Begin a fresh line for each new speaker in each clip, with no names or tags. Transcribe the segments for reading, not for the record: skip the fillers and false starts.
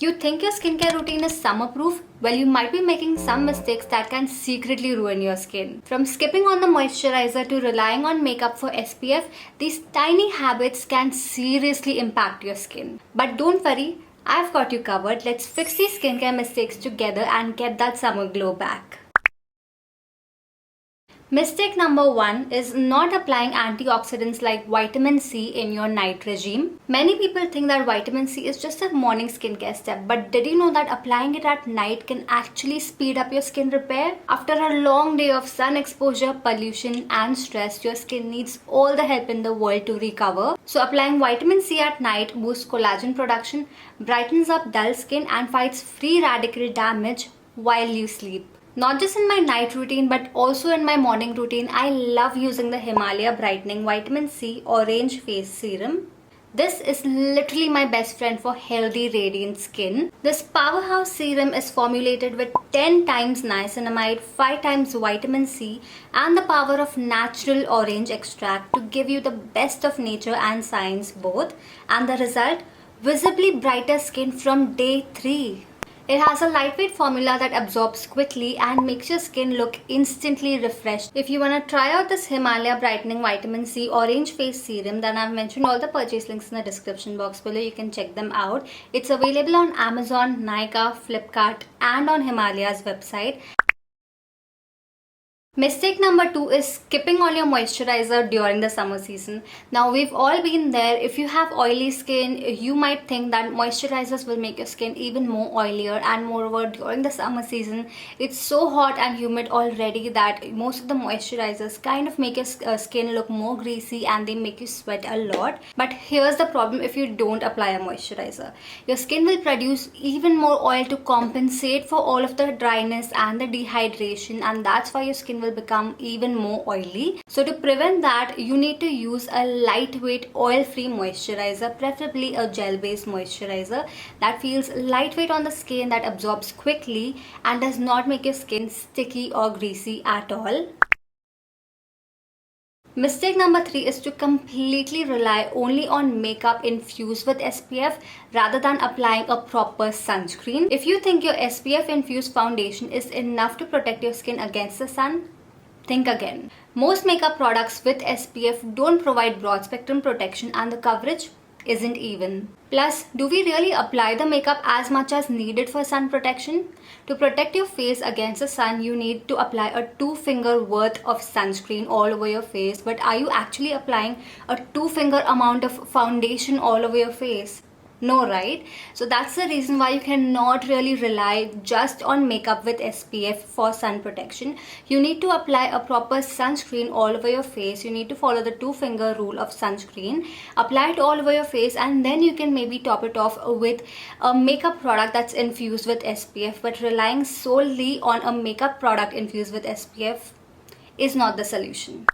You think your skincare routine is summer proof? Well, you might be making some mistakes that can secretly ruin your skin. From skipping on the moisturizer to relying on makeup for SPF, these tiny habits can seriously impact your skin. But don't worry, I've got you covered. Let's fix these skincare mistakes together and get that summer glow back. Mistake number 1 is not applying antioxidants like vitamin C in your night regime. Many people think that vitamin C is just a morning skincare step, but did you know that applying it at night can actually speed up your skin repair? After a long day of sun exposure, pollution and stress, your skin needs all the help in the world to recover. So applying vitamin C at night boosts collagen production, brightens up dull skin and fights free radical damage while you sleep. Not just in my night routine but also in my morning routine, I love using the Himalaya Brightening Vitamin C Orange Face Serum. This is literally my best friend for healthy, radiant skin. This powerhouse serum is formulated with 10 times niacinamide, 5 times vitamin C and the power of natural orange extract to give you the best of nature and science both. And the result? Visibly brighter skin from day 3. It has a lightweight formula that absorbs quickly and makes your skin look instantly refreshed. If you want to try out this Himalaya Brightening Vitamin C Orange Face Serum, then I've mentioned all the purchase links in the description box below. You can check them out. It's available on Amazon, Nykaa, Flipkart and on Himalaya's website. Mistake number 2 is skipping on your moisturizer during the summer season. Now we've all been there. If you have oily skin, you might think that moisturizers will make your skin even more oilier, and moreover during the summer season it's so hot and humid already that most of the moisturizers kind of make your skin look more greasy and they make you sweat a lot. But here's the problem: if you don't apply a moisturizer, your skin will produce even more oil to compensate for all of the dryness and the dehydration, and that's why your skin will become even more oily. So to prevent that, you need to use a lightweight oil-free moisturizer, preferably a gel-based moisturizer that feels lightweight on the skin, that absorbs quickly and does not make your skin sticky or greasy at all. Mistake number 3 is to completely rely only on makeup infused with SPF rather than applying a proper sunscreen. If you think your SPF infused foundation is enough to protect your skin against the sun, think again. Most makeup products with SPF don't provide broad spectrum protection and the coverage isn't even. Plus, do we really apply the makeup as much as needed for sun protection? To protect your face against the sun, you need to apply a 2-finger worth of sunscreen all over your face. But are you actually applying a 2-finger amount of foundation all over your face? No, right? So that's the reason why you cannot really rely just on makeup with SPF for sun protection. You need to apply a proper sunscreen all over your face. You need to follow the 2-finger rule of sunscreen. Apply it all over your face and then you can maybe top it off with a makeup product that's infused with SPF. But relying solely on a makeup product infused with SPF is not the solution.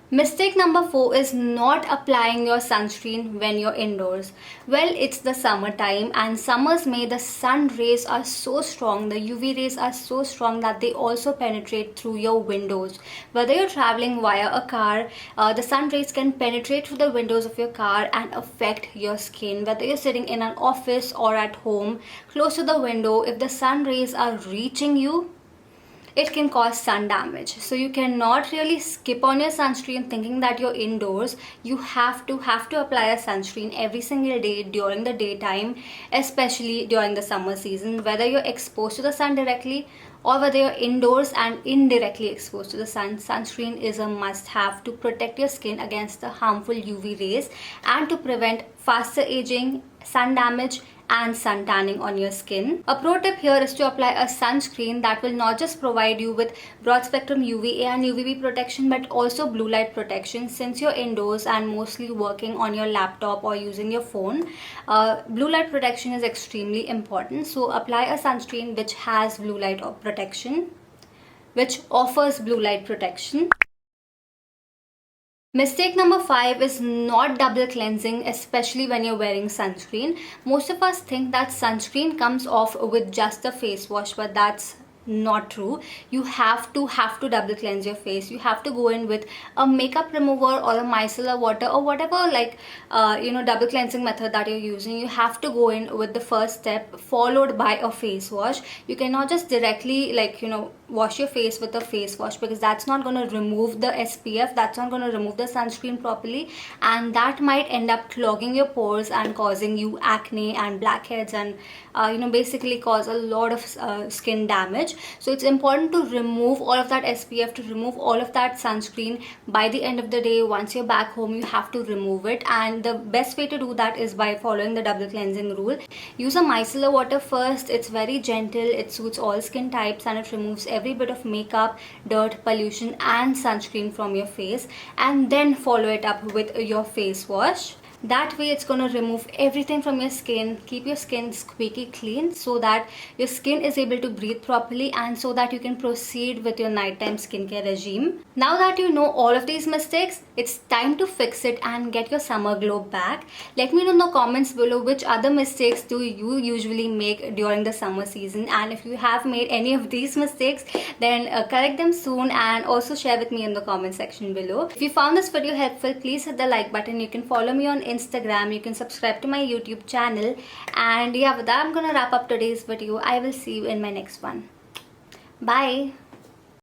Mistake number 4 is not applying your sunscreen when you're indoors. Well, it's the summertime, and summer's May, the sun rays are so strong, the UV rays are so strong that they also penetrate through your windows. Whether you're traveling via a car, the sun rays can penetrate through the windows of your car and affect your skin. Whether you're sitting in an office or at home, close to the window, if the sun rays are reaching you, it can cause sun damage. So you cannot really skip on your sunscreen thinking that you're indoors. You have to apply a sunscreen every single day during the daytime, especially during the summer season. Whether you're exposed to the sun directly or whether you're indoors and indirectly exposed to the sun, sunscreen is a must-have to protect your skin against the harmful UV rays and to prevent faster aging, sun damage and sun tanning on your skin. A pro tip here is to apply a sunscreen that will not just provide you with broad spectrum UVA and UVB protection but also blue light protection. Since you're indoors and mostly working on your laptop or using your phone, blue light protection is extremely important. So apply a sunscreen which has blue light protection, which offers blue light protection. Mistake number 5 is not double cleansing, especially when you're wearing sunscreen. Most of us think that sunscreen comes off with just a face wash, but that's not true. You have to double cleanse your face. You have to go in with a makeup remover or a micellar water or whatever, like double cleansing method that you're using. You have to go in with the first step followed by a face wash. You cannot just directly wash your face with a face wash, because that's not going to remove the SPF, that's not going to remove the sunscreen properly, and that might end up clogging your pores and causing you acne and blackheads and basically cause a lot of skin damage. So it's important to remove all of that SPF, to remove all of that sunscreen by the end of the day. Once you're back home, you have to remove it, and the best way to do that is by following the double cleansing rule. Use a micellar water first. It's very gentle, it suits all skin types, and it removes every bit of makeup, dirt, pollution and sunscreen from your face, and then follow it up with your face wash. That way it's going to remove everything from your skin, keep your skin squeaky clean, so that your skin is able to breathe properly, and so that you can proceed with your nighttime skincare regime. Now that you know all of these mistakes, it's time to fix it and get your summer glow back. Let me know in the comments below which other mistakes do you usually make during the summer season, and if you have made any of these mistakes, then correct them soon, and also share with me in the comment section below. If you found this video helpful, please hit the like button. You can follow me on Instagram, you can subscribe to my YouTube channel, and yeah, with that I'm gonna wrap up today's video. I will see you in my next one. Bye.